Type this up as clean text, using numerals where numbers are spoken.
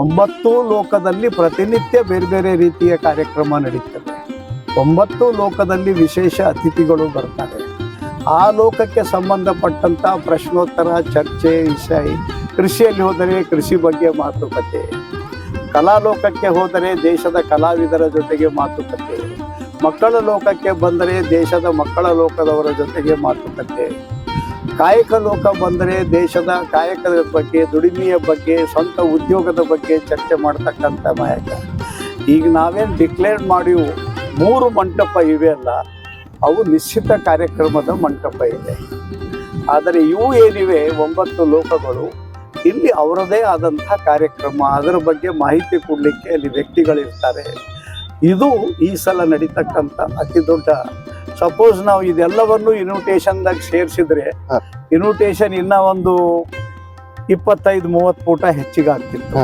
9 ಲೋಕದಲ್ಲಿ ಪ್ರತಿನಿತ್ಯ ಬೇರೆ ಬೇರೆ ರೀತಿಯ ಕಾರ್ಯಕ್ರಮ ನಡೀತದೆ. 9 ಲೋಕದಲ್ಲಿ ವಿಶೇಷ ಅತಿಥಿಗಳು ಬರ್ತಾರೆ. ಆ ಲೋಕಕ್ಕೆ ಸಂಬಂಧಪಟ್ಟಂಥ ಪ್ರಶ್ನೋತ್ತರ, ಚರ್ಚೆ, ವಿಷಯ. ಕೃಷಿಯಲ್ಲಿ ಹೋದರೆ ಕೃಷಿ ಬಗ್ಗೆ ಮಾತುಕತೆ, ಕಲಾಲೋಕಕ್ಕೆ ಹೋದರೆ ದೇಶದ ಕಲಾವಿದರ ಜೊತೆಗೆ ಮಾತುಕತೆ, ಮಕ್ಕಳ ಲೋಕಕ್ಕೆ ಬಂದರೆ ದೇಶದ ಮಕ್ಕಳ ಲೋಕದವರ ಜೊತೆಗೆ ಮಾತುಕತೆ, ಕಾಯಕ ಲೋಕ ಬಂದರೆ ದೇಶದ ಕಾಯಕದ ಬಗ್ಗೆ, ದುಡಿಮೆಯ ಬಗ್ಗೆ, ಸ್ವಂತ ಉದ್ಯೋಗದ ಬಗ್ಗೆ ಚರ್ಚೆ ಮಾಡ್ತಕ್ಕಂಥ ನಾಯಕ. ಈಗ ನಾವೇನು ಡಿಕ್ಲೇರ್ ಮಾಡಿವು 3 ಮಂಟಪ ಇವೆ ಅಲ್ಲ, ಅವು ನಿಶ್ಚಿತ ಕಾರ್ಯಕ್ರಮದ ಮಂಟಪ ಇದೆ. ಆದರೆ ಇವು ಏನಿವೆ 9 ಲೋಕಗಳು, ಇಲ್ಲಿ ಅವರದೇ ಆದಂಥ ಕಾರ್ಯಕ್ರಮ, ಅದರ ಬಗ್ಗೆ ಮಾಹಿತಿ ಕೊಡಲಿಕ್ಕೆ ಅಲ್ಲಿ ವ್ಯಕ್ತಿಗಳಿರ್ತಾರೆ. ಇದು ಈ ಸಲ ನಡೀತಕ್ಕಂಥ ಅತಿ ದೊಡ್ಡ. ಸಪೋಸ್ ನಾವು ಇದೆಲ್ಲವನ್ನು ಇನ್ವಿಟೇಷನ್ದಾಗ ಸೇರಿಸಿದ್ರೆ ಇನ್ವಿಟೇಷನ್ ಇನ್ನೂ ಒಂದು 25-30 ಫೂಟ ಹೆಚ್ಚಿಗೆ ಆಗ್ತಿತ್ತು.